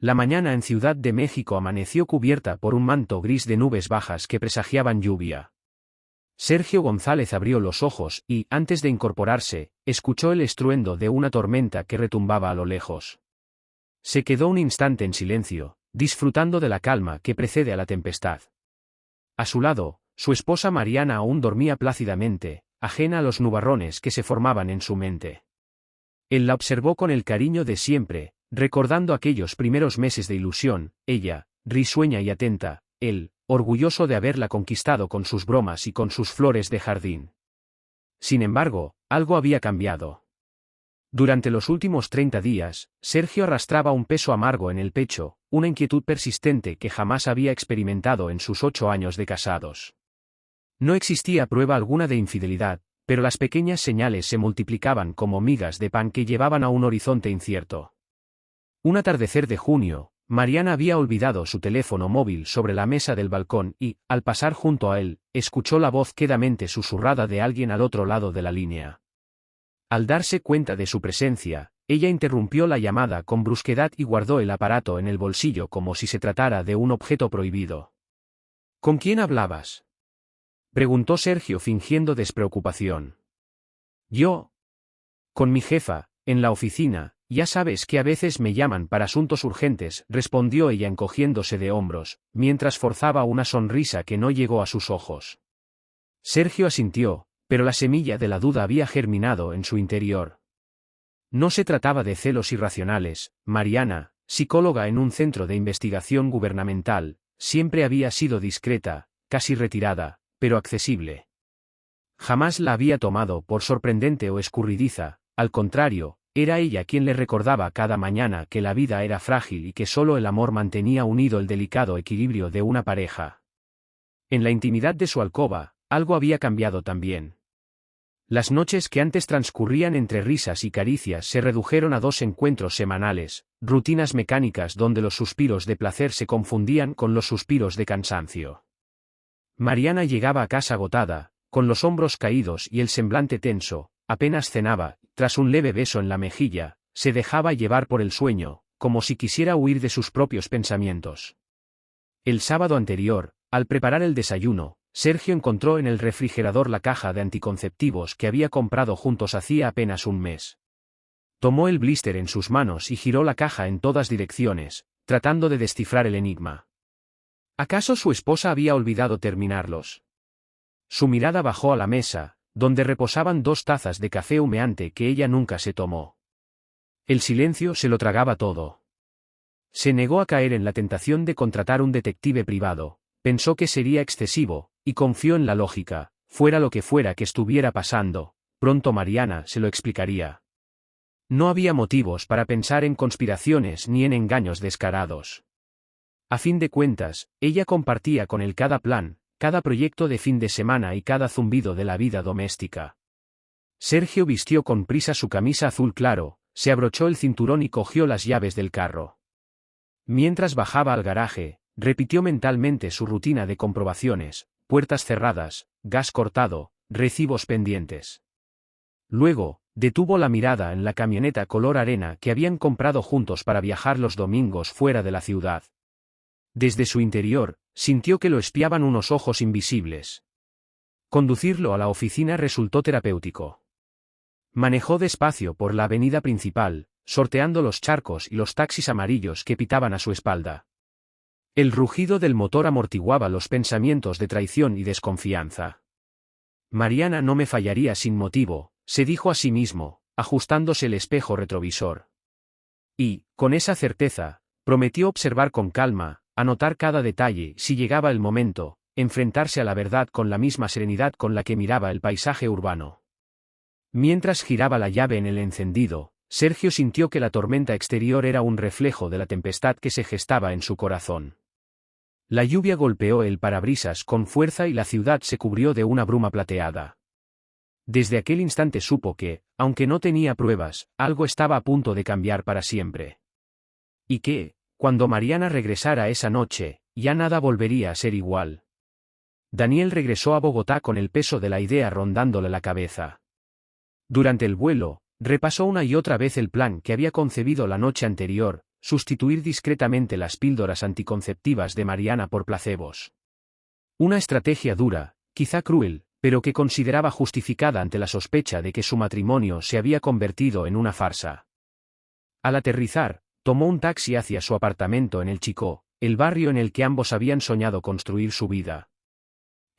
La mañana en Ciudad de México amaneció cubierta por un manto gris de nubes bajas que presagiaban lluvia. Sergio González abrió los ojos y, antes de incorporarse, escuchó el estruendo de una tormenta que retumbaba a lo lejos. Se quedó un instante en silencio, disfrutando de la calma que precede a la tempestad. A su lado, su esposa Mariana aún dormía plácidamente, ajena a los nubarrones que se formaban en su mente. Él la observó con el cariño de siempre, recordando aquellos primeros meses de ilusión, ella, risueña y atenta, él, orgulloso de haberla conquistado con sus bromas y con sus flores de jardín. Sin embargo, algo había cambiado. Durante los últimos 30 días, Sergio arrastraba un peso amargo en el pecho, una inquietud persistente que jamás había experimentado en sus 8 años de casados. No existía prueba alguna de infidelidad, pero las pequeñas señales se multiplicaban como migas de pan que llevaban a un horizonte incierto. Un atardecer de junio, Mariana había olvidado su teléfono móvil sobre la mesa del balcón y, al pasar junto a él, escuchó la voz quedamente susurrada de alguien al otro lado de la línea. Al darse cuenta de su presencia, ella interrumpió la llamada con brusquedad y guardó el aparato en el bolsillo como si se tratara de un objeto prohibido. ¿Con quién hablabas?, preguntó Sergio fingiendo despreocupación. Yo. Con mi jefa, en la oficina, ya sabes que a veces me llaman para asuntos urgentes, respondió ella encogiéndose de hombros, mientras forzaba una sonrisa que no llegó a sus ojos. Sergio asintió, pero la semilla de la duda había germinado en su interior. No se trataba de celos irracionales. Mariana, psicóloga en un centro de investigación gubernamental, siempre había sido discreta, casi retirada, pero accesible. Jamás la había tomado por sorprendente o escurridiza, al contrario, era ella quien le recordaba cada mañana que la vida era frágil y que solo el amor mantenía unido el delicado equilibrio de una pareja. En la intimidad de su alcoba, algo había cambiado también. Las noches que antes transcurrían entre risas y caricias se redujeron a 2 encuentros semanales, rutinas mecánicas donde los suspiros de placer se confundían con los suspiros de cansancio. Mariana llegaba a casa agotada, con los hombros caídos y el semblante tenso, apenas cenaba, tras un leve beso en la mejilla, se dejaba llevar por el sueño, como si quisiera huir de sus propios pensamientos. El sábado anterior, al preparar el desayuno, Sergio encontró en el refrigerador la caja de anticonceptivos que había comprado juntos hacía apenas un mes. Tomó el blister en sus manos y giró la caja en todas direcciones, tratando de descifrar el enigma. ¿Acaso su esposa había olvidado terminarlos? Su mirada bajó a la mesa, donde reposaban 2 tazas de café humeante que ella nunca se tomó. El silencio se lo tragaba todo. Se negó a caer en la tentación de contratar un detective privado, pensó que sería excesivo, y confió en la lógica, fuera lo que fuera que estuviera pasando, pronto Mariana se lo explicaría. No había motivos para pensar en conspiraciones ni en engaños descarados. A fin de cuentas, ella compartía con él cada plan, cada proyecto de fin de semana y cada zumbido de la vida doméstica. Sergio vistió con prisa su camisa azul claro, se abrochó el cinturón y cogió las llaves del carro. Mientras bajaba al garaje, repitió mentalmente su rutina de comprobaciones, puertas cerradas, gas cortado, recibos pendientes. Luego, detuvo la mirada en la camioneta color arena que habían comprado juntos para viajar los domingos fuera de la ciudad. Desde su interior, sintió que lo espiaban unos ojos invisibles. Conducirlo a la oficina resultó terapéutico. Manejó despacio por la avenida principal, sorteando los charcos y los taxis amarillos que pitaban a su espalda. El rugido del motor amortiguaba los pensamientos de traición y desconfianza. Mariana no me fallaría sin motivo, se dijo a sí mismo, ajustándose el espejo retrovisor. Y, con esa certeza, prometió observar con calma, anotar cada detalle si llegaba el momento, enfrentarse a la verdad con la misma serenidad con la que miraba el paisaje urbano. Mientras giraba la llave en el encendido, Sergio sintió que la tormenta exterior era un reflejo de la tempestad que se gestaba en su corazón. La lluvia golpeó el parabrisas con fuerza y la ciudad se cubrió de una bruma plateada. Desde aquel instante supo que, aunque no tenía pruebas, algo estaba a punto de cambiar para siempre. Y que, cuando Mariana regresara esa noche, ya nada volvería a ser igual. Daniel regresó a Bogotá con el peso de la idea rondándole la cabeza. Durante el vuelo, repasó una y otra vez el plan que había concebido la noche anterior, sustituir discretamente las píldoras anticonceptivas de Mariana por placebos. Una estrategia dura, quizá cruel, pero que consideraba justificada ante la sospecha de que su matrimonio se había convertido en una farsa. Al aterrizar, tomó un taxi hacia su apartamento en el Chicó, el barrio en el que ambos habían soñado construir su vida.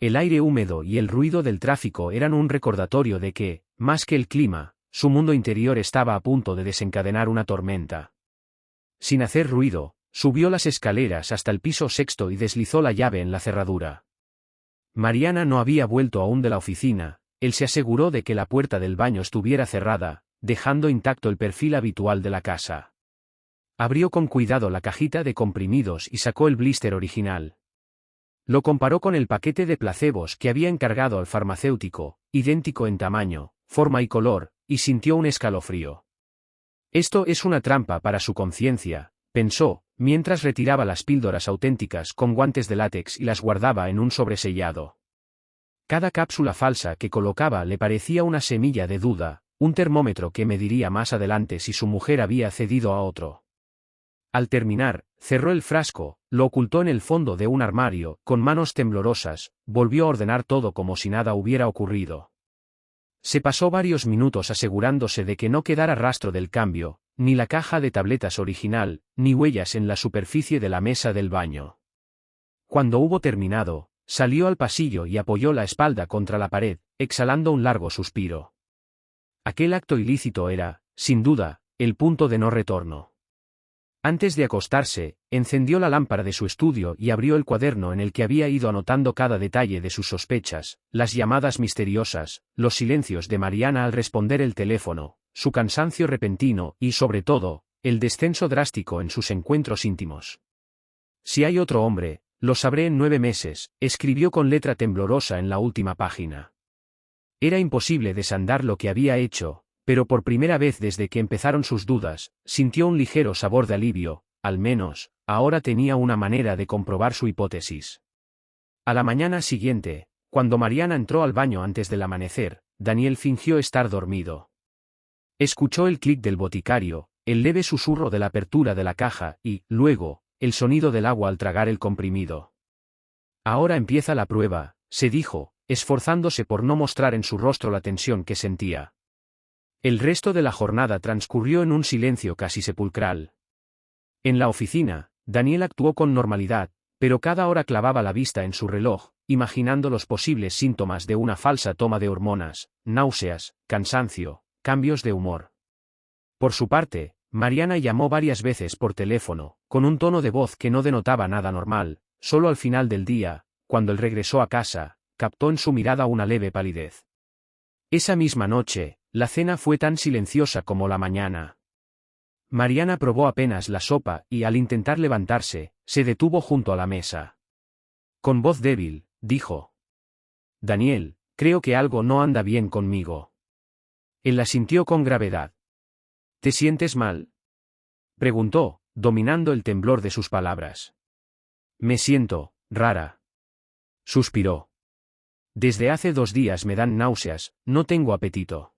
El aire húmedo y el ruido del tráfico eran un recordatorio de que, más que el clima, su mundo interior estaba a punto de desencadenar una tormenta. Sin hacer ruido, subió las escaleras hasta el piso sexto y deslizó la llave en la cerradura. Mariana no había vuelto aún de la oficina. Él se aseguró de que la puerta del baño estuviera cerrada, dejando intacto el perfil habitual de la casa. Abrió con cuidado la cajita de comprimidos y sacó el blister original. Lo comparó con el paquete de placebos que había encargado al farmacéutico, idéntico en tamaño, forma y color, y sintió un escalofrío. Esto es una trampa para su conciencia, pensó, mientras retiraba las píldoras auténticas con guantes de látex y las guardaba en un sobresellado. Cada cápsula falsa que colocaba le parecía una semilla de duda, un termómetro que mediría más adelante si su mujer había cedido a otro. Al terminar, cerró el frasco, lo ocultó en el fondo de un armario, con manos temblorosas, volvió a ordenar todo como si nada hubiera ocurrido. Se pasó varios minutos asegurándose de que no quedara rastro del cambio, ni la caja de tabletas original, ni huellas en la superficie de la mesa del baño. Cuando hubo terminado, salió al pasillo y apoyó la espalda contra la pared, exhalando un largo suspiro. Aquel acto ilícito era, sin duda, el punto de no retorno. Antes de acostarse, encendió la lámpara de su estudio y abrió el cuaderno en el que había ido anotando cada detalle de sus sospechas, las llamadas misteriosas, los silencios de Mariana al responder el teléfono, su cansancio repentino y, sobre todo, el descenso drástico en sus encuentros íntimos. Si hay otro hombre, lo sabré en 9 meses, escribió con letra temblorosa en la última página. Era imposible desandar lo que había hecho, pero por primera vez desde que empezaron sus dudas, sintió un ligero sabor de alivio. Al menos, ahora tenía una manera de comprobar su hipótesis. A la mañana siguiente, cuando Mariana entró al baño antes del amanecer, Daniel fingió estar dormido. Escuchó el clic del boticario, el leve susurro de la apertura de la caja y, luego, el sonido del agua al tragar el comprimido. Ahora empieza la prueba, se dijo, esforzándose por no mostrar en su rostro la tensión que sentía. El resto de la jornada transcurrió en un silencio casi sepulcral. En la oficina, Daniel actuó con normalidad, pero cada hora clavaba la vista en su reloj, imaginando los posibles síntomas de una falsa toma de hormonas, náuseas, cansancio, cambios de humor. Por su parte, Mariana llamó varias veces por teléfono, con un tono de voz que no denotaba nada normal. Solo al final del día, cuando él regresó a casa, captó en su mirada una leve palidez. Esa misma noche, la cena fue tan silenciosa como la mañana. Mariana probó apenas la sopa y, al intentar levantarse, se detuvo junto a la mesa. Con voz débil, dijo: «Daniel, creo que algo no anda bien conmigo». Él la sintió con gravedad. «¿Te sientes mal?», preguntó, dominando el temblor de sus palabras. «Me siento rara», suspiró. «Desde hace 2 días me dan náuseas, no tengo apetito.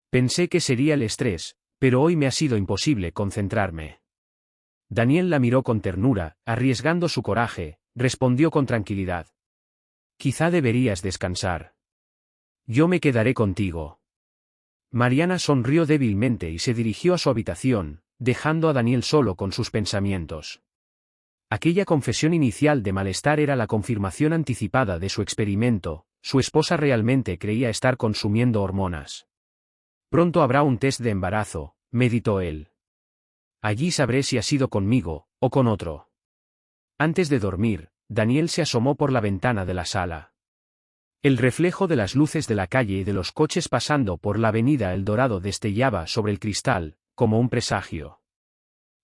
Pensé que sería el estrés, pero hoy me ha sido imposible concentrarme». Daniel la miró con ternura, arriesgando su coraje, respondió con tranquilidad: «Quizá deberías descansar. Yo me quedaré contigo». Mariana sonrió débilmente y se dirigió a su habitación, dejando a Daniel solo con sus pensamientos. Aquella confesión inicial de malestar era la confirmación anticipada de su experimento. Su esposa realmente creía estar consumiendo hormonas. «Pronto habrá un test de embarazo», meditó él. «Allí sabré si ha sido conmigo, o con otro». Antes de dormir, Daniel se asomó por la ventana de la sala. El reflejo de las luces de la calle y de los coches pasando por la avenida El Dorado destellaba sobre el cristal, como un presagio.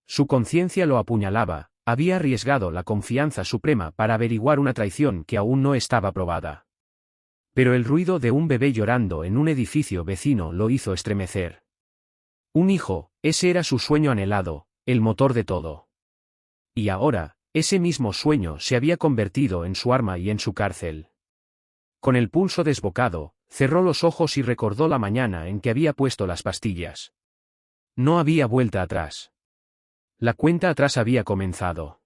Su conciencia lo apuñalaba, había arriesgado la confianza suprema para averiguar una traición que aún no estaba probada. Pero el ruido de un bebé llorando en un edificio vecino lo hizo estremecer. Un hijo, ese era su sueño anhelado, el motor de todo. Y ahora, ese mismo sueño se había convertido en su arma y en su cárcel. Con el pulso desbocado, cerró los ojos y recordó la mañana en que había puesto las pastillas. No había vuelta atrás. La cuenta atrás había comenzado.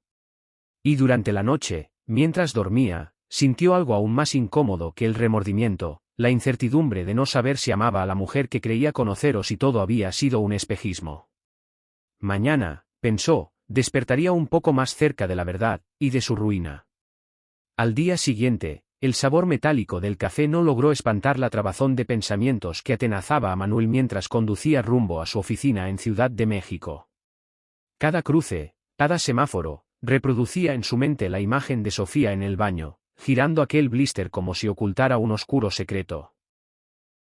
Y durante la noche, mientras dormía, sintió algo aún más incómodo que el remordimiento, la incertidumbre de no saber si amaba a la mujer que creía conocer o si todo había sido un espejismo. Mañana, pensó, despertaría un poco más cerca de la verdad, y de su ruina. Al día siguiente, el sabor metálico del café no logró espantar la trabazón de pensamientos que atenazaba a Manuel mientras conducía rumbo a su oficina en Ciudad de México. Cada cruce, cada semáforo, reproducía en su mente la imagen de Sofía en el baño, girando aquel blister como si ocultara un oscuro secreto.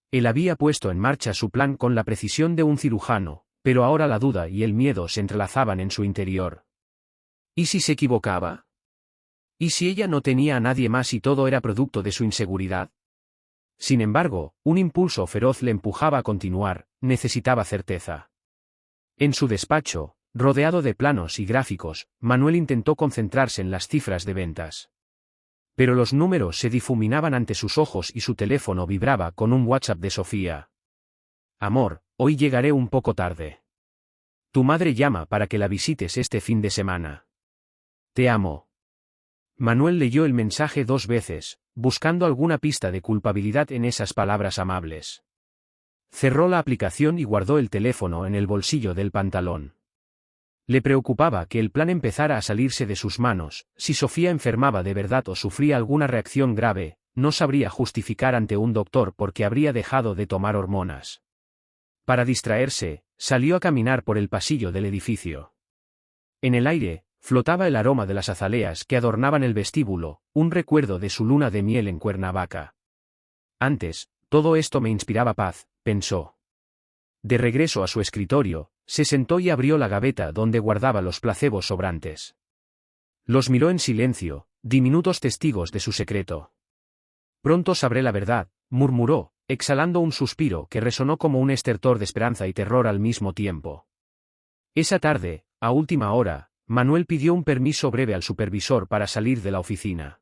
Él había puesto en marcha su plan con la precisión de un cirujano, pero ahora la duda y el miedo se entrelazaban en su interior. ¿Y si se equivocaba? ¿Y si ella no tenía a nadie más y todo era producto de su inseguridad? Sin embargo, un impulso feroz le empujaba a continuar, necesitaba certeza. En su despacho, rodeado de planos y gráficos, Manuel intentó concentrarse en las cifras de ventas. Pero los números se difuminaban ante sus ojos y su teléfono vibraba con un WhatsApp de Sofía. Amor, hoy llegaré un poco tarde. Tu madre llama para que la visites este fin de semana. Te amo. Manuel leyó el mensaje 2 veces, buscando alguna pista de culpabilidad en esas palabras amables. Cerró la aplicación y guardó el teléfono en el bolsillo del pantalón. Le preocupaba que el plan empezara a salirse de sus manos. Si Sofía enfermaba de verdad o sufría alguna reacción grave, no sabría justificar ante un doctor por qué habría dejado de tomar hormonas. Para distraerse, salió a caminar por el pasillo del edificio. En el aire, flotaba el aroma de las azaleas que adornaban el vestíbulo, un recuerdo de su luna de miel en Cuernavaca. Antes, todo esto me inspiraba paz, pensó. De regreso a su escritorio, se sentó y abrió la gaveta donde guardaba los placebos sobrantes. Los miró en silencio, diminutos testigos de su secreto. Pronto sabré la verdad, murmuró, exhalando un suspiro que resonó como un estertor de esperanza y terror al mismo tiempo. Esa tarde, a última hora, Manuel pidió un permiso breve al supervisor para salir de la oficina.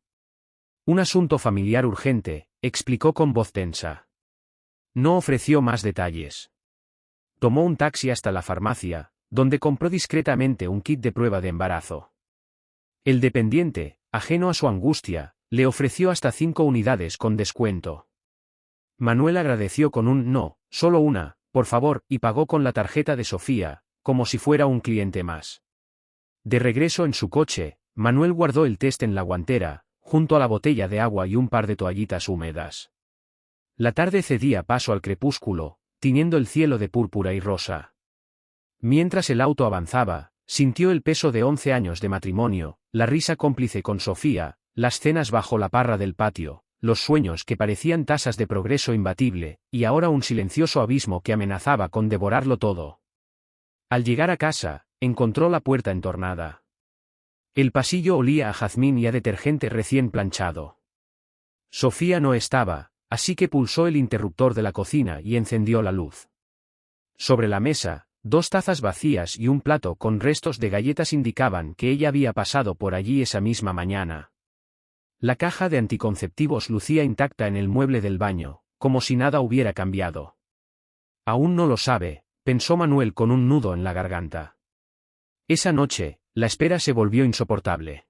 Un asunto familiar urgente, explicó con voz tensa. No ofreció más detalles. Tomó un taxi hasta la farmacia, donde compró discretamente un kit de prueba de embarazo. El dependiente, ajeno a su angustia, le ofreció hasta 5 unidades con descuento. Manuel agradeció con un no, solo una, por favor, y pagó con la tarjeta de Sofía, como si fuera un cliente más. De regreso en su coche, Manuel guardó el test en la guantera, junto a la botella de agua y un par de toallitas húmedas. La tarde cedía paso al crepúsculo, tiñendo el cielo de púrpura y rosa. Mientras el auto avanzaba, sintió el peso de 11 años de matrimonio, la risa cómplice con Sofía, las cenas bajo la parra del patio, los sueños que parecían tasas de progreso imbatible, y ahora un silencioso abismo que amenazaba con devorarlo todo. Al llegar a casa, encontró la puerta entornada. El pasillo olía a jazmín y a detergente recién planchado. Sofía no estaba, así que pulsó el interruptor de la cocina y encendió la luz. Sobre la mesa, 2 tazas vacías y un plato con restos de galletas indicaban que ella había pasado por allí esa misma mañana. La caja de anticonceptivos lucía intacta en el mueble del baño, como si nada hubiera cambiado. Aún no lo sabe, pensó Manuel con un nudo en la garganta. Esa noche, la espera se volvió insoportable.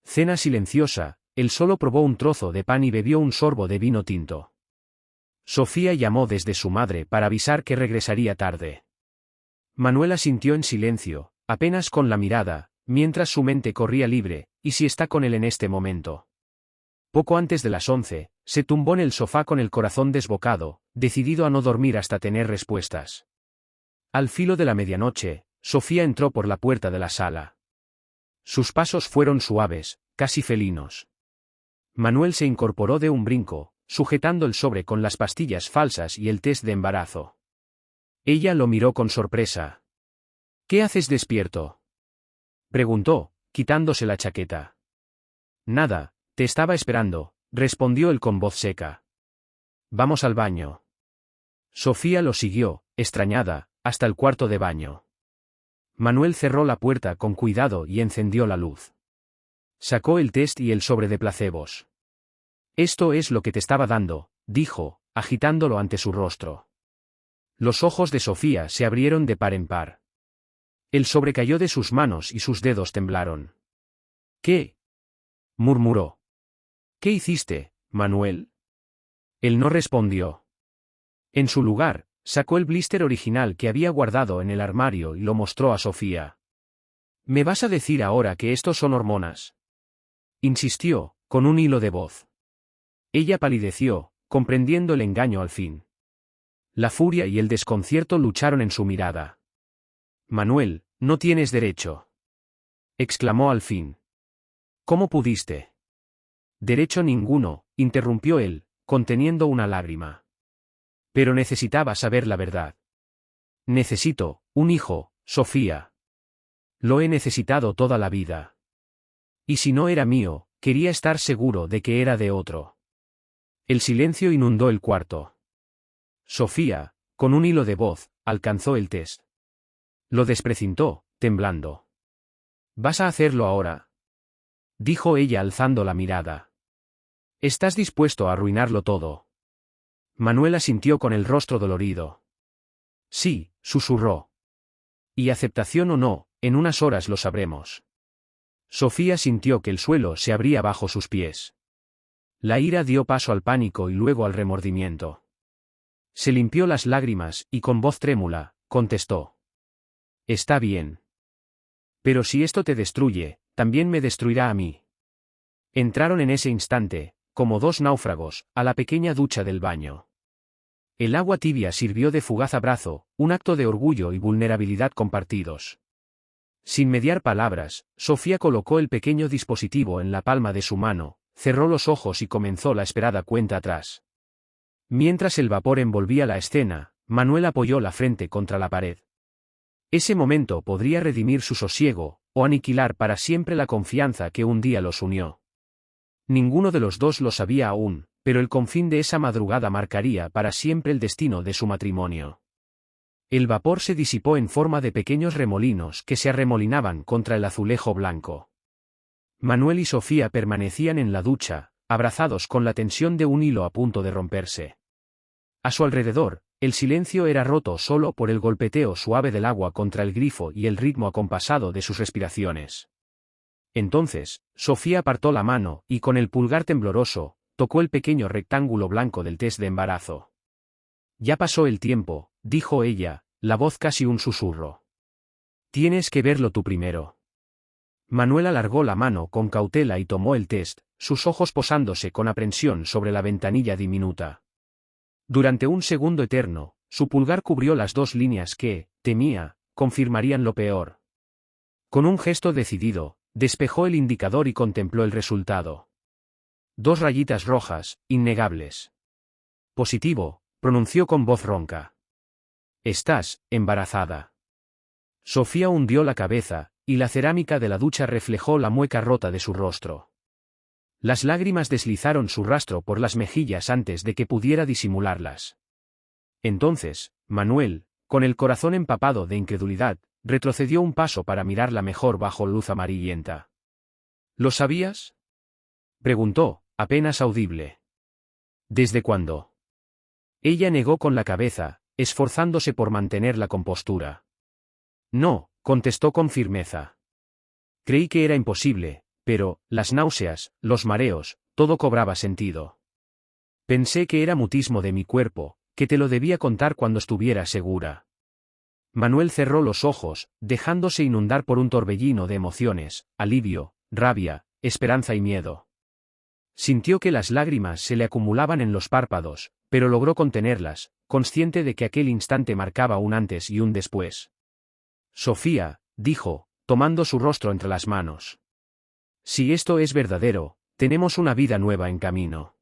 Cena silenciosa, él solo probó un trozo de pan y bebió un sorbo de vino tinto. Sofía llamó desde su madre para avisar que regresaría tarde. Manuel asintió en silencio, apenas con la mirada, mientras su mente corría libre, ¿y si está con él en este momento? Poco antes de las 11, se tumbó en el sofá con el corazón desbocado, decidido a no dormir hasta tener respuestas. Al filo de la medianoche, Sofía entró por la puerta de la sala. Sus pasos fueron suaves, casi felinos. Manuel se incorporó de un brinco, sujetando el sobre con las pastillas falsas y el test de embarazo. Ella lo miró con sorpresa. ¿Qué haces despierto?, preguntó, quitándose la chaqueta. Nada, te estaba esperando, respondió él con voz seca. Vamos al baño. Sofía lo siguió, extrañada, hasta el cuarto de baño. Manuel cerró la puerta con cuidado y encendió la luz. Sacó el test y el sobre de placebos. Esto es lo que te estaba dando, dijo, agitándolo ante su rostro. Los ojos de Sofía se abrieron de par en par. El sobre cayó de sus manos y sus dedos temblaron. ¿Qué? Murmuró. ¿Qué hiciste, Manuel? Él no respondió. En su lugar, sacó el blister original que había guardado en el armario y lo mostró a Sofía. ¿Me vas a decir ahora que estos son hormonas?, insistió, con un hilo de voz. Ella palideció, comprendiendo el engaño al fin. La furia y el desconcierto lucharon en su mirada. Manuel, no tienes derecho, exclamó al fin. ¿Cómo pudiste? Derecho ninguno, interrumpió él, conteniendo una lágrima. Pero necesitaba saber la verdad. Necesito un hijo, Sofía. Lo he necesitado toda la vida. Y si no era mío, quería estar seguro de que era de otro. El silencio inundó el cuarto. Sofía, con un hilo de voz, alcanzó el test. Lo desprecintó, temblando. ¿Vas a hacerlo ahora?, dijo ella alzando la mirada. ¿Estás dispuesto a arruinarlo todo? Manuel asintió con el rostro dolorido. Sí, susurró. Y aceptación o no, en unas horas lo sabremos. Sofía sintió que el suelo se abría bajo sus pies. La ira dio paso al pánico y luego al remordimiento. Se limpió las lágrimas y con voz trémula, contestó. Está bien. Pero si esto te destruye, también me destruirá a mí. Entraron en ese instante, como dos náufragos, a la pequeña ducha del baño. El agua tibia sirvió de fugaz abrazo, un acto de orgullo y vulnerabilidad compartidos. Sin mediar palabras, Sofía colocó el pequeño dispositivo en la palma de su mano, cerró los ojos y comenzó la esperada cuenta atrás. Mientras el vapor envolvía la escena, Manuel apoyó la frente contra la pared. Ese momento podría redimir su sosiego, o aniquilar para siempre la confianza que un día los unió. Ninguno de los dos lo sabía aún, pero el confín de esa madrugada marcaría para siempre el destino de su matrimonio. El vapor se disipó en forma de pequeños remolinos que se arremolinaban contra el azulejo blanco. Manuel y Sofía permanecían en la ducha, abrazados con la tensión de un hilo a punto de romperse. A su alrededor, el silencio era roto solo por el golpeteo suave del agua contra el grifo y el ritmo acompasado de sus respiraciones. Entonces, Sofía apartó la mano y con el pulgar tembloroso, tocó el pequeño rectángulo blanco del test de embarazo. Ya pasó el tiempo, dijo ella, la voz casi un susurro. Tienes que verlo tú primero. Manuel alargó la mano con cautela y tomó el test, sus ojos posándose con aprensión sobre la ventanilla diminuta. Durante un segundo eterno, su pulgar cubrió las dos líneas que, temía, confirmarían lo peor. Con un gesto decidido, despejó el indicador y contempló el resultado. 2 rayitas rojas, innegables. Positivo, pronunció con voz ronca. Estás embarazada. Sofía hundió la cabeza, y la cerámica de la ducha reflejó la mueca rota de su rostro. Las lágrimas deslizaron su rastro por las mejillas antes de que pudiera disimularlas. Entonces, Manuel, con el corazón empapado de incredulidad, retrocedió un paso para mirarla mejor bajo luz amarillenta. ¿Lo sabías?, preguntó, apenas audible. ¿Desde cuándo? Ella negó con la cabeza, esforzándose por mantener la compostura. No, contestó con firmeza. Creí que era imposible, pero, las náuseas, los mareos, todo cobraba sentido. Pensé que era mutismo de mi cuerpo, que te lo debía contar cuando estuviera segura. Manuel cerró los ojos, dejándose inundar por un torbellino de emociones, alivio, rabia, esperanza y miedo. Sintió que las lágrimas se le acumulaban en los párpados, pero logró contenerlas, consciente de que aquel instante marcaba un antes y un después. Sofía, dijo, tomando su rostro entre las manos. Si esto es verdadero, tenemos una vida nueva en camino.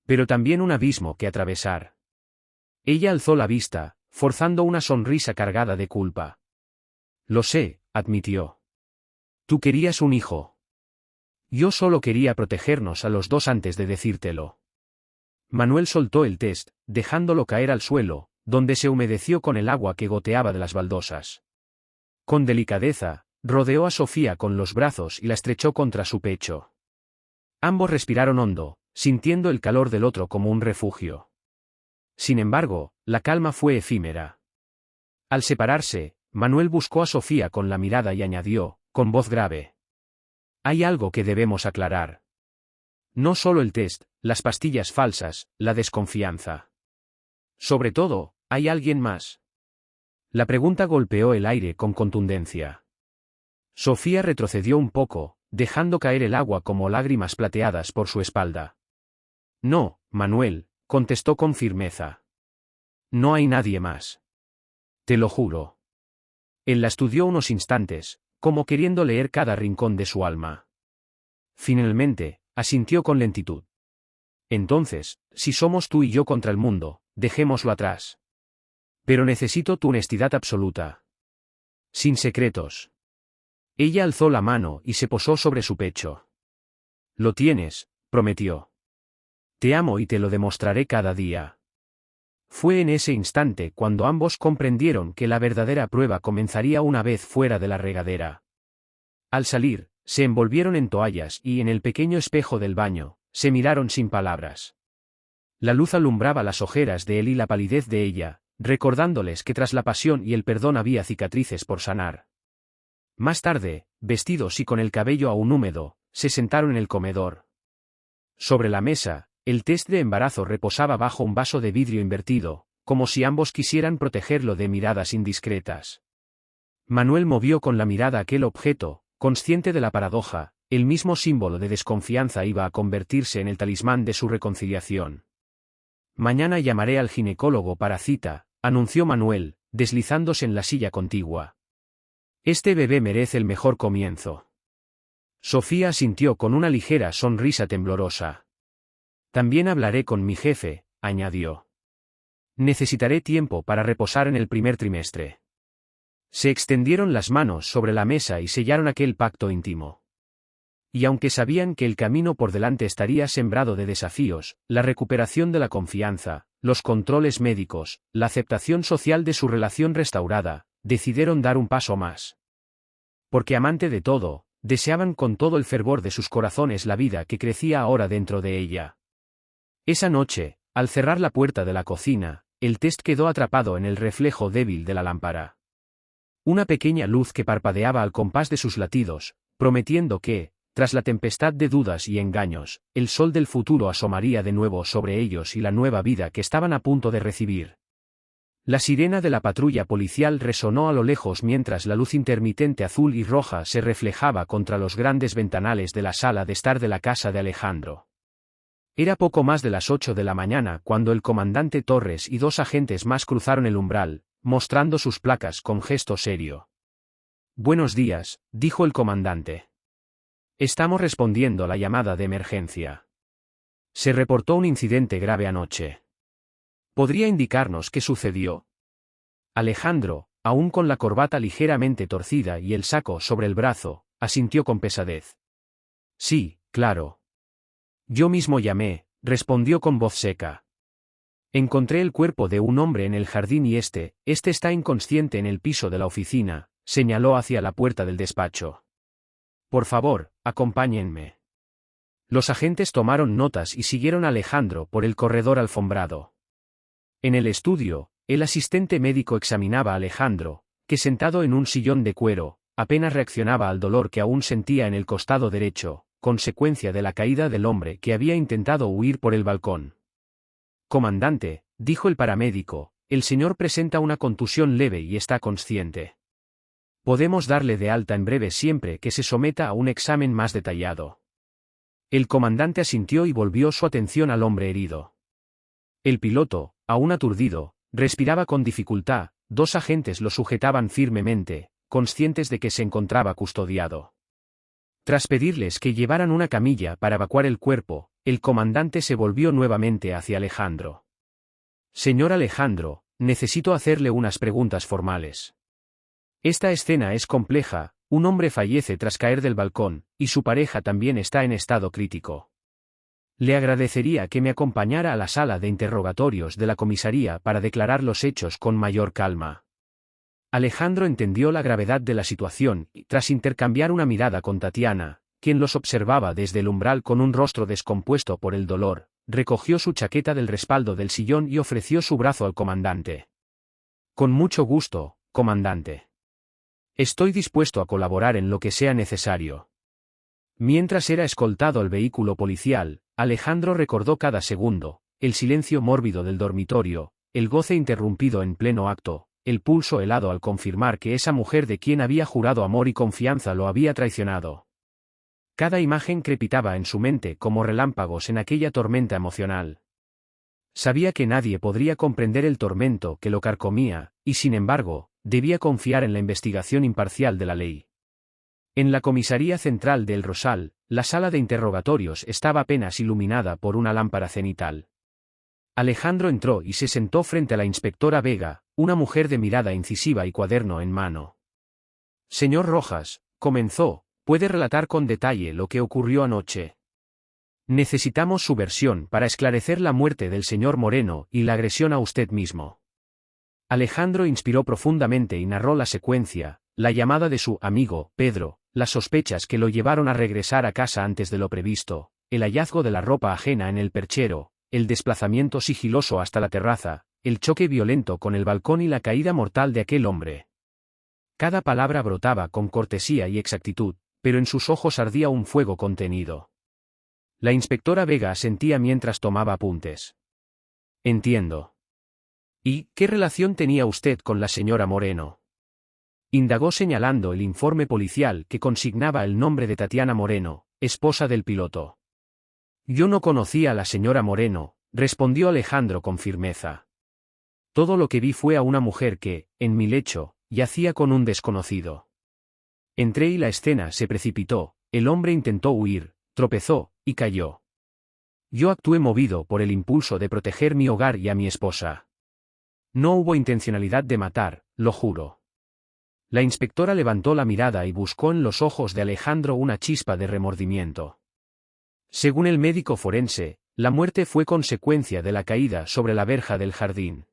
Pero también un abismo que atravesar. Ella alzó la vista, forzando una sonrisa cargada de culpa. Lo sé, admitió. Tú querías un hijo. Yo solo quería protegernos a los dos antes de decírtelo. Manuel soltó el test, dejándolo caer al suelo, donde se humedeció con el agua que goteaba de las baldosas. Con delicadeza, rodeó a Sofía con los brazos y la estrechó contra su pecho. Ambos respiraron hondo, sintiendo el calor del otro como un refugio. Sin embargo, la calma fue efímera. Al separarse, Manuel buscó a Sofía con la mirada y añadió, con voz grave. Hay algo que debemos aclarar. No solo el test, las pastillas falsas, la desconfianza. Sobre todo, ¿hay alguien más? La pregunta golpeó el aire con contundencia. Sofía retrocedió un poco, dejando caer el agua como lágrimas plateadas por su espalda. No, Manuel, contestó con firmeza. No hay nadie más. Te lo juro. Él la estudió unos instantes, como queriendo leer cada rincón de su alma. Finalmente, asintió con lentitud. Entonces, si somos tú y yo contra el mundo, dejémoslo atrás. Pero necesito tu honestidad absoluta. Sin secretos. Ella alzó la mano y se posó sobre su pecho. Lo tienes, prometió. Te amo y te lo demostraré cada día. Fue en ese instante cuando ambos comprendieron que la verdadera prueba comenzaría una vez fuera de la regadera. Al salir, se envolvieron en toallas y en el pequeño espejo del baño, se miraron sin palabras. La luz alumbraba las ojeras de él y la palidez de ella, recordándoles que tras la pasión y el perdón había cicatrices por sanar. Más tarde, vestidos y con el cabello aún húmedo, se sentaron en el comedor. Sobre la mesa, el test de embarazo reposaba bajo un vaso de vidrio invertido, como si ambos quisieran protegerlo de miradas indiscretas. Manuel movió con la mirada aquel objeto, consciente de la paradoja, el mismo símbolo de desconfianza iba a convertirse en el talismán de su reconciliación. Mañana llamaré al ginecólogo para cita, anunció Manuel, deslizándose en la silla contigua. Este bebé merece el mejor comienzo. Sofía asintió con una ligera sonrisa temblorosa. También hablaré con mi jefe, añadió. Necesitaré tiempo para reposar en el primer trimestre. Se extendieron las manos sobre la mesa y sellaron aquel pacto íntimo. Y aunque sabían que el camino por delante estaría sembrado de desafíos, la recuperación de la confianza, los controles médicos, la aceptación social de su relación restaurada, decidieron dar un paso más. Porque amante de todo, deseaban con todo el fervor de sus corazones la vida que crecía ahora dentro de ella. Esa noche, al cerrar la puerta de la cocina, el test quedó atrapado en el reflejo débil de la lámpara. Una pequeña luz que parpadeaba al compás de sus latidos, prometiendo que, tras la tempestad de dudas y engaños, el sol del futuro asomaría de nuevo sobre ellos y la nueva vida que estaban a punto de recibir. La sirena de la patrulla policial resonó a lo lejos mientras la luz intermitente azul y roja se reflejaba contra los grandes ventanales de la sala de estar de la casa de Alejandro. Era poco más de las 8 de la mañana cuando el comandante Torres y 2 agentes más cruzaron el umbral, mostrando sus placas con gesto serio. Buenos días, dijo el comandante. Estamos respondiendo a la llamada de emergencia. Se reportó un incidente grave anoche. ¿Podría indicarnos qué sucedió? Alejandro, aún con la corbata ligeramente torcida y el saco sobre el brazo, asintió con pesadez. Sí, claro. Yo mismo llamé, respondió con voz seca. Encontré el cuerpo de un hombre en el jardín y este está inconsciente en el piso de la oficina, señaló hacia la puerta del despacho. Por favor, acompáñenme. Los agentes tomaron notas y siguieron a Alejandro por el corredor alfombrado. En el estudio, el asistente médico examinaba a Alejandro, que sentado en un sillón de cuero, apenas reaccionaba al dolor que aún sentía en el costado derecho, consecuencia de la caída del hombre que había intentado huir por el balcón. Comandante, dijo el paramédico, el señor presenta una contusión leve y está consciente. Podemos darle de alta en breve siempre que se someta a un examen más detallado. El comandante asintió y volvió su atención al hombre herido. El piloto, aún aturdido, respiraba con dificultad, 2 agentes lo sujetaban firmemente, conscientes de que se encontraba custodiado. Tras pedirles que llevaran una camilla para evacuar el cuerpo, el comandante se volvió nuevamente hacia Alejandro. Señor Alejandro, necesito hacerle unas preguntas formales. Esta escena es compleja, un hombre fallece tras caer del balcón, y su pareja también está en estado crítico. Le agradecería que me acompañara a la sala de interrogatorios de la comisaría para declarar los hechos con mayor calma. Alejandro entendió la gravedad de la situación y, tras intercambiar una mirada con Tatiana, quien los observaba desde el umbral con un rostro descompuesto por el dolor, recogió su chaqueta del respaldo del sillón y ofreció su brazo al comandante. Con mucho gusto, comandante. Estoy dispuesto a colaborar en lo que sea necesario. Mientras era escoltado al vehículo policial, Alejandro recordó cada segundo, el silencio mórbido del dormitorio, el goce interrumpido en pleno acto, el pulso helado al confirmar que esa mujer de quien había jurado amor y confianza lo había traicionado. Cada imagen crepitaba en su mente como relámpagos en aquella tormenta emocional. Sabía que nadie podría comprender el tormento que lo carcomía, y sin embargo, debía confiar en la investigación imparcial de la ley. En la comisaría central de El Rosal, la sala de interrogatorios estaba apenas iluminada por una lámpara cenital. Alejandro entró y se sentó frente a la inspectora Vega, una mujer de mirada incisiva y cuaderno en mano. Señor Rojas, comenzó, ¿puede relatar con detalle lo que ocurrió anoche? Necesitamos su versión para esclarecer la muerte del señor Moreno y la agresión a usted mismo. Alejandro inspiró profundamente y narró la secuencia, la llamada de su amigo, Pedro, las sospechas que lo llevaron a regresar a casa antes de lo previsto, el hallazgo de la ropa ajena en el perchero, el desplazamiento sigiloso hasta la terraza, el choque violento con el balcón y la caída mortal de aquel hombre. Cada palabra brotaba con cortesía y exactitud, pero en sus ojos ardía un fuego contenido. La inspectora Vega asentía mientras tomaba apuntes. Entiendo. ¿Y qué relación tenía usted con la señora Moreno? Indagó señalando el informe policial que consignaba el nombre de Tatiana Moreno, esposa del piloto. Yo no conocía a la señora Moreno, respondió Alejandro con firmeza. Todo lo que vi fue a una mujer que, en mi lecho, yacía con un desconocido. Entré y la escena se precipitó, el hombre intentó huir, tropezó, y cayó. Yo actué movido por el impulso de proteger mi hogar y a mi esposa. No hubo intencionalidad de matar, lo juro. La inspectora levantó la mirada y buscó en los ojos de Alejandro una chispa de remordimiento. Según el médico forense, la muerte fue consecuencia de la caída sobre la verja del jardín.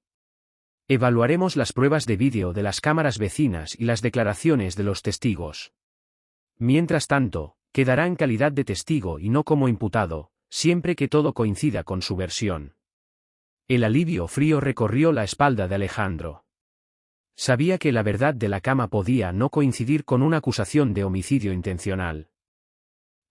Evaluaremos las pruebas de vídeo de las cámaras vecinas y las declaraciones de los testigos. Mientras tanto, quedará en calidad de testigo y no como imputado, siempre que todo coincida con su versión. El alivio frío recorrió la espalda de Alejandro. Sabía que la verdad de la cama podía no coincidir con una acusación de homicidio intencional.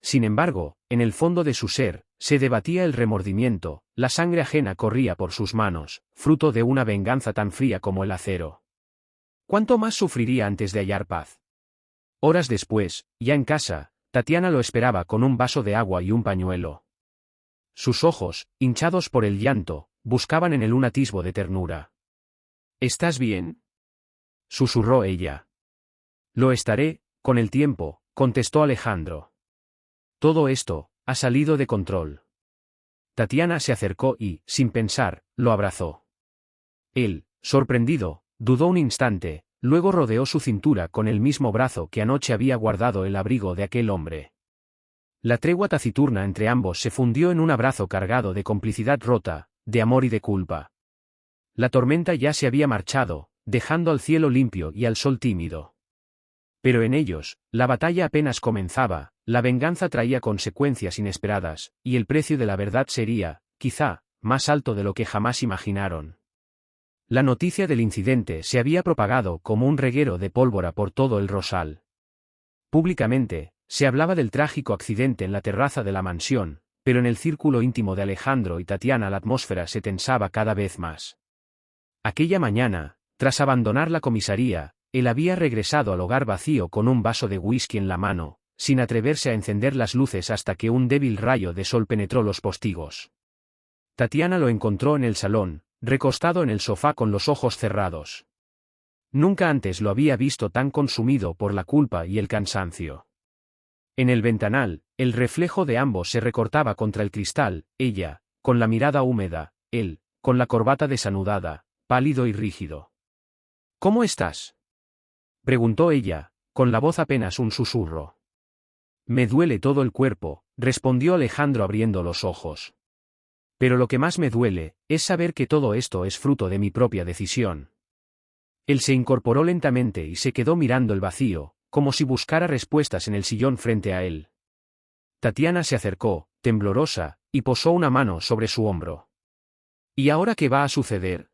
Sin embargo, en el fondo de su ser, se debatía el remordimiento, la sangre ajena corría por sus manos, fruto de una venganza tan fría como el acero. ¿Cuánto más sufriría antes de hallar paz? Horas después, ya en casa, Tatiana lo esperaba con un vaso de agua y un pañuelo. Sus ojos, hinchados por el llanto, buscaban en él un atisbo de ternura. ¿Estás bien?, susurró ella. Lo estaré, con el tiempo, contestó Alejandro. Todo esto ha salido de control. Tatiana se acercó y, sin pensar, lo abrazó. Él, sorprendido, dudó un instante, luego rodeó su cintura con el mismo brazo que anoche había guardado el abrigo de aquel hombre. La tregua taciturna entre ambos se fundió en un abrazo cargado de complicidad rota, de amor y de culpa. La tormenta ya se había marchado, dejando al cielo limpio y al sol tímido. Pero en ellos, la batalla apenas comenzaba, la venganza traía consecuencias inesperadas, y el precio de la verdad sería, quizá, más alto de lo que jamás imaginaron. La noticia del incidente se había propagado como un reguero de pólvora por todo el Rosal. Públicamente, se hablaba del trágico accidente en la terraza de la mansión, pero en el círculo íntimo de Alejandro y Tatiana la atmósfera se tensaba cada vez más. Aquella mañana, tras abandonar la comisaría, él había regresado al hogar vacío con un vaso de whisky en la mano, sin atreverse a encender las luces hasta que un débil rayo de sol penetró los postigos. Tatiana lo encontró en el salón, recostado en el sofá con los ojos cerrados. Nunca antes lo había visto tan consumido por la culpa y el cansancio. En el ventanal, el reflejo de ambos se recortaba contra el cristal, ella, con la mirada húmeda, él, con la corbata desanudada, pálido y rígido. ¿Cómo estás?, preguntó ella, con la voz apenas un susurro. Me duele todo el cuerpo, respondió Alejandro abriendo los ojos. Pero lo que más me duele, es saber que todo esto es fruto de mi propia decisión. Él se incorporó lentamente y se quedó mirando el vacío, como si buscara respuestas en el sillón frente a él. Tatiana se acercó, temblorosa, y posó una mano sobre su hombro. ¿Y ahora qué va a suceder?,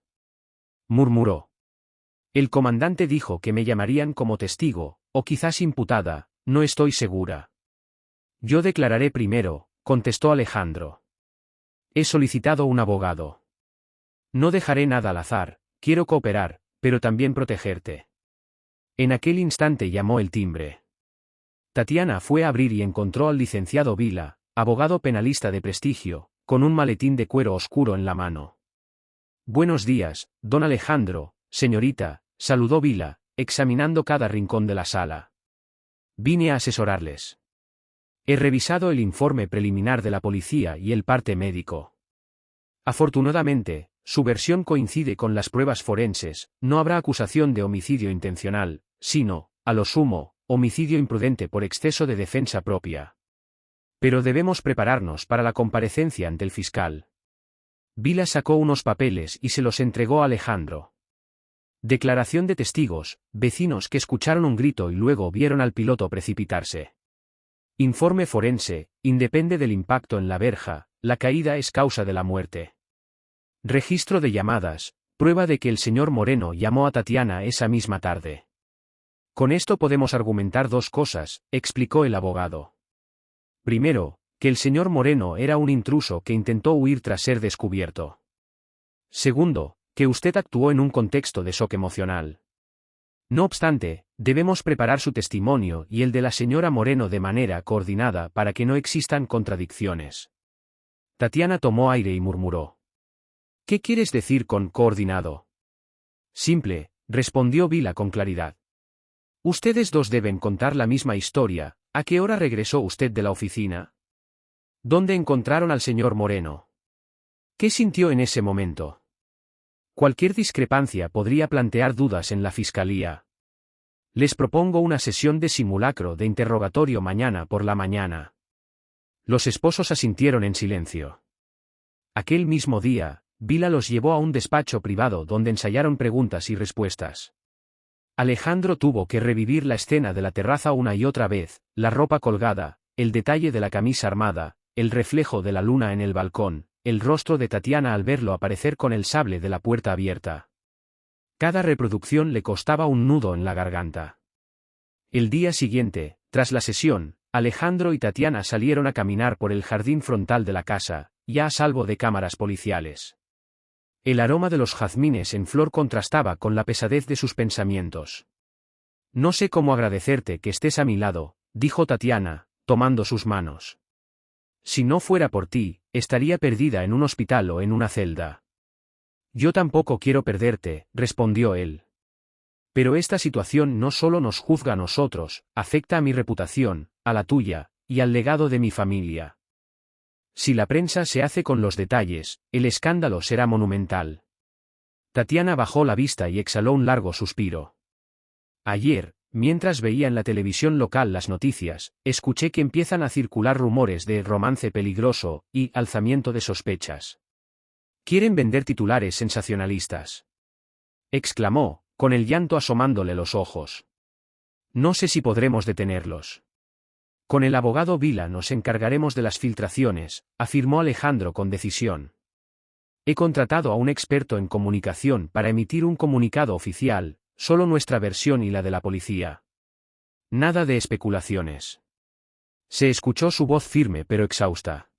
murmuró. El comandante dijo que me llamarían como testigo, o quizás imputada, no estoy segura. Yo declararé primero, contestó Alejandro. He solicitado un abogado. No dejaré nada al azar, quiero cooperar, pero también protegerte. En aquel instante llamó el timbre. Tatiana fue a abrir y encontró al licenciado Vila, abogado penalista de prestigio, con un maletín de cuero oscuro en la mano. Buenos días, don Alejandro, señorita, saludó Vila, examinando cada rincón de la sala. Vine a asesorarles. He revisado el informe preliminar de la policía y el parte médico. Afortunadamente, su versión coincide con las pruebas forenses, no habrá acusación de homicidio intencional, sino, a lo sumo, homicidio imprudente por exceso de defensa propia. Pero debemos prepararnos para la comparecencia ante el fiscal. Vila sacó unos papeles y se los entregó a Alejandro. Declaración de testigos, vecinos que escucharon un grito y luego vieron al piloto precipitarse. Informe forense, independe del impacto en la verja, la caída es causa de la muerte. Registro de llamadas, prueba de que el señor Moreno llamó a Tatiana esa misma tarde. Con esto podemos argumentar dos cosas, explicó el abogado. Primero, que el señor Moreno era un intruso que intentó huir tras ser descubierto. Segundo, que usted actuó en un contexto de shock emocional. No obstante, debemos preparar su testimonio y el de la señora Moreno de manera coordinada para que no existan contradicciones. Tatiana tomó aire y murmuró. ¿Qué quieres decir con coordinado? Simple, respondió Vila con claridad. Ustedes dos deben contar la misma historia. ¿A qué hora regresó usted de la oficina? ¿Dónde encontraron al señor Moreno? ¿Qué sintió en ese momento? Cualquier discrepancia podría plantear dudas en la fiscalía. Les propongo una sesión de simulacro de interrogatorio mañana por la mañana. Los esposos asintieron en silencio. Aquel mismo día, Vila los llevó a un despacho privado donde ensayaron preguntas y respuestas. Alejandro tuvo que revivir la escena de la terraza una y otra vez, la ropa colgada, el detalle de la camisa armada, el reflejo de la luna en el balcón, el rostro de Tatiana al verlo aparecer con el sable de la puerta abierta. Cada reproducción le costaba un nudo en la garganta. El día siguiente, tras la sesión, Alejandro y Tatiana salieron a caminar por el jardín frontal de la casa, ya a salvo de cámaras policiales. El aroma de los jazmines en flor contrastaba con la pesadez de sus pensamientos. No sé cómo agradecerte que estés a mi lado, dijo Tatiana, tomando sus manos. Si no fuera por ti, estaría perdida en un hospital o en una celda. Yo tampoco quiero perderte, respondió él. Pero esta situación no solo nos juzga a nosotros, afecta a mi reputación, a la tuya, y al legado de mi familia. Si la prensa se hace con los detalles, el escándalo será monumental. Tatiana bajó la vista y exhaló un largo suspiro. Ayer, mientras veía en la televisión local las noticias, escuché que empiezan a circular rumores de romance peligroso y alzamiento de sospechas. Quieren vender titulares sensacionalistas. Exclamó, con el llanto asomándole los ojos. No sé si podremos detenerlos. Con el abogado Vila nos encargaremos de las filtraciones, afirmó Alejandro con decisión. He contratado a un experto en comunicación para emitir un comunicado oficial, solo nuestra versión y la de la policía. Nada de especulaciones. Se escuchó su voz firme pero exhausta.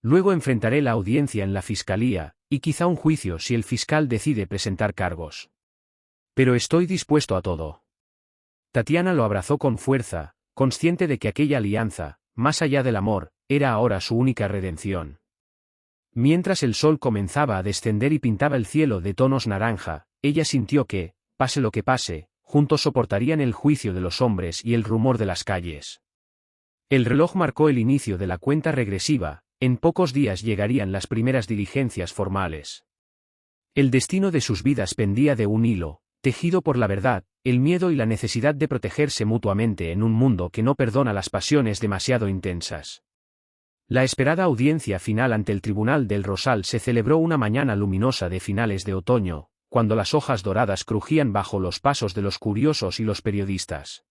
Luego enfrentaré la audiencia en la fiscalía, y quizá un juicio si el fiscal decide presentar cargos. Pero estoy dispuesto a todo. Tatiana lo abrazó con fuerza, consciente de que aquella alianza, más allá del amor, era ahora su única redención. Mientras el sol comenzaba a descender y pintaba el cielo de tonos naranja, ella sintió que, pase lo que pase, juntos soportarían el juicio de los hombres y el rumor de las calles. El reloj marcó el inicio de la cuenta regresiva, en pocos días llegarían las primeras diligencias formales. El destino de sus vidas pendía de un hilo, tejido por la verdad, el miedo y la necesidad de protegerse mutuamente en un mundo que no perdona las pasiones demasiado intensas. La esperada audiencia final ante el Tribunal del Rosal se celebró una mañana luminosa de finales de otoño, cuando las hojas doradas crujían bajo los pasos de los curiosos y los periodistas.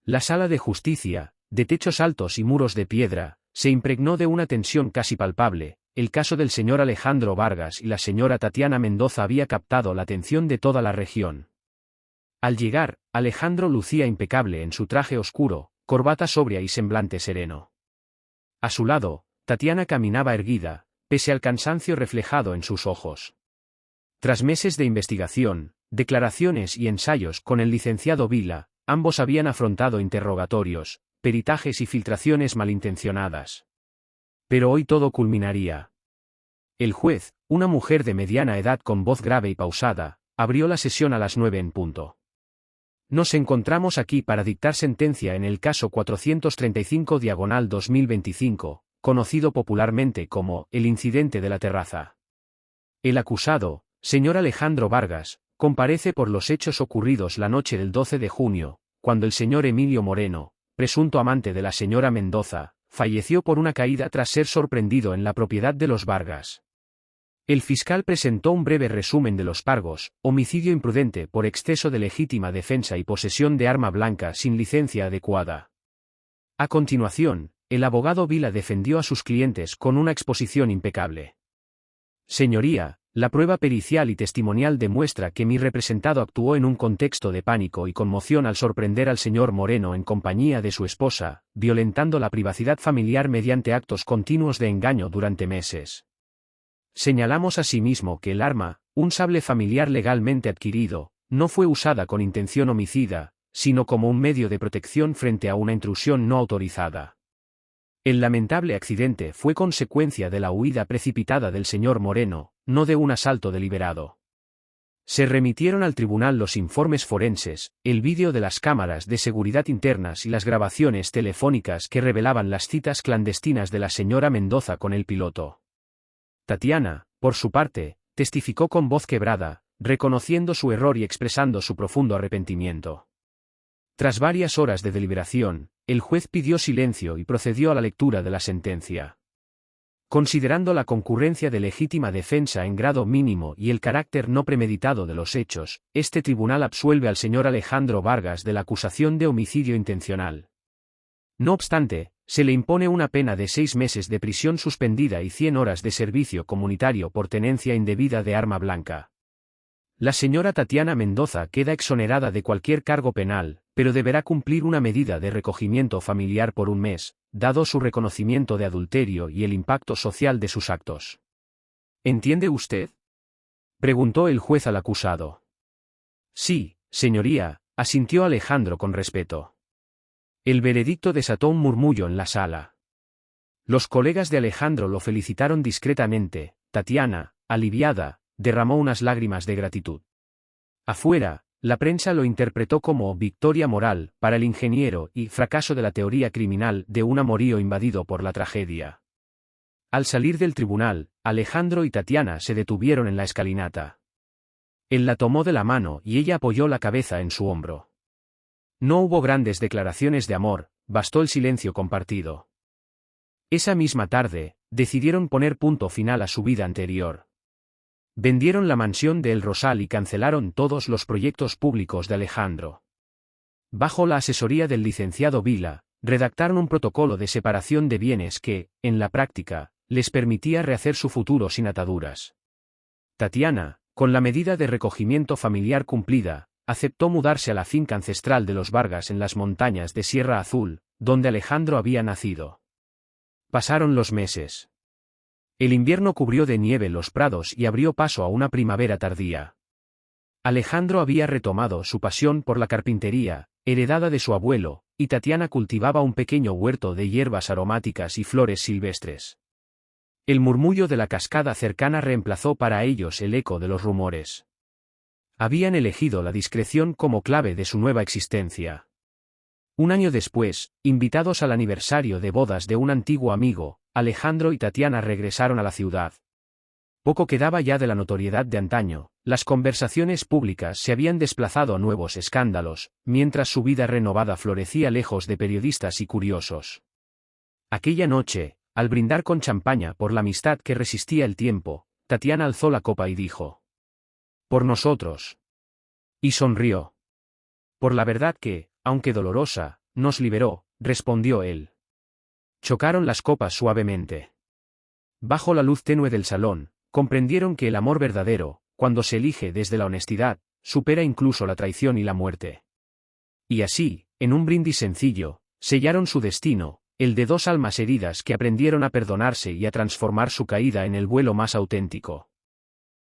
La sala de justicia, de techos altos y muros de piedra, se impregnó de una tensión casi palpable. El caso del señor Alejandro Vargas y la señora Tatiana Mendoza había captado la atención de toda la región. Al llegar, Alejandro lucía impecable en su traje oscuro, corbata sobria y semblante sereno. A su lado, Tatiana caminaba erguida, pese al cansancio reflejado en sus ojos. Tras meses de investigación, declaraciones y ensayos con el licenciado Vila, ambos habían afrontado interrogatorios, peritajes y filtraciones malintencionadas. Pero hoy todo culminaría. El juez, una mujer de mediana edad con voz grave y pausada, abrió la sesión a las 9 en punto. Nos encontramos aquí para dictar sentencia en el caso 435/2025, conocido popularmente como el incidente de la terraza. El acusado, señor Alejandro Vargas, comparece por los hechos ocurridos la noche del 12 de junio, cuando el señor Emilio Moreno, presunto amante de la señora Mendoza, falleció por una caída tras ser sorprendido en la propiedad de los Vargas. El fiscal presentó un breve resumen de los cargos: homicidio imprudente por exceso de legítima defensa y posesión de arma blanca sin licencia adecuada. A continuación, el abogado Vila defendió a sus clientes con una exposición impecable. Señoría, la prueba pericial y testimonial demuestra que mi representado actuó en un contexto de pánico y conmoción al sorprender al señor Moreno en compañía de su esposa, violentando la privacidad familiar mediante actos continuos de engaño durante meses. Señalamos asimismo que el arma, un sable familiar legalmente adquirido, no fue usada con intención homicida, sino como un medio de protección frente a una intrusión no autorizada. El lamentable accidente fue consecuencia de la huida precipitada del señor Moreno, no de un asalto deliberado. Se remitieron al tribunal los informes forenses, el vídeo de las cámaras de seguridad internas y las grabaciones telefónicas que revelaban las citas clandestinas de la señora Mendoza con el piloto. Tatiana, por su parte, testificó con voz quebrada, reconociendo su error y expresando su profundo arrepentimiento. Tras varias horas de deliberación, el juez pidió silencio y procedió a la lectura de la sentencia. Considerando la concurrencia de legítima defensa en grado mínimo y el carácter no premeditado de los hechos, este tribunal absuelve al señor Alejandro Vargas de la acusación de homicidio intencional. No obstante, se le impone una pena de 6 meses de prisión suspendida y 100 horas de servicio comunitario por tenencia indebida de arma blanca. La señora Tatiana Mendoza queda exonerada de cualquier cargo penal, pero deberá cumplir una medida de recogimiento familiar por 1 mes, dado su reconocimiento de adulterio y el impacto social de sus actos. ¿Entiende usted?, preguntó el juez al acusado. Sí, señoría, asintió Alejandro con respeto. El veredicto desató un murmullo en la sala. Los colegas de Alejandro lo felicitaron discretamente. Tatiana, aliviada, derramó unas lágrimas de gratitud. Afuera, la prensa lo interpretó como victoria moral para el ingeniero y fracaso de la teoría criminal de un amorío invadido por la tragedia. Al salir del tribunal, Alejandro y Tatiana se detuvieron en la escalinata. Él la tomó de la mano y ella apoyó la cabeza en su hombro. No hubo grandes declaraciones de amor, bastó el silencio compartido. Esa misma tarde, decidieron poner punto final a su vida anterior. Vendieron la mansión de El Rosal y cancelaron todos los proyectos públicos de Alejandro. Bajo la asesoría del licenciado Vila, redactaron un protocolo de separación de bienes que, en la práctica, les permitía rehacer su futuro sin ataduras. Tatiana, con la medida de recogimiento familiar cumplida, aceptó mudarse a la finca ancestral de los Vargas en las montañas de Sierra Azul, donde Alejandro había nacido. Pasaron los meses. El invierno cubrió de nieve los prados y abrió paso a una primavera tardía. Alejandro había retomado su pasión por la carpintería, heredada de su abuelo, y Tatiana cultivaba un pequeño huerto de hierbas aromáticas y flores silvestres. El murmullo de la cascada cercana reemplazó para ellos el eco de los rumores. Habían elegido la discreción como clave de su nueva existencia. 1 año después, invitados al aniversario de bodas de un antiguo amigo, Alejandro y Tatiana regresaron a la ciudad. Poco quedaba ya de la notoriedad de antaño, las conversaciones públicas se habían desplazado a nuevos escándalos, mientras su vida renovada florecía lejos de periodistas y curiosos. Aquella noche, al brindar con champaña por la amistad que resistía el tiempo, Tatiana alzó la copa y dijo: «Por nosotros». Y sonrió. «Por la verdad que, aunque dolorosa, nos liberó», respondió él. Chocaron las copas suavemente. Bajo la luz tenue del salón, comprendieron que el amor verdadero, cuando se elige desde la honestidad, supera incluso la traición y la muerte. Y así, en un brindis sencillo, sellaron su destino, el de dos almas heridas que aprendieron a perdonarse y a transformar su caída en el vuelo más auténtico.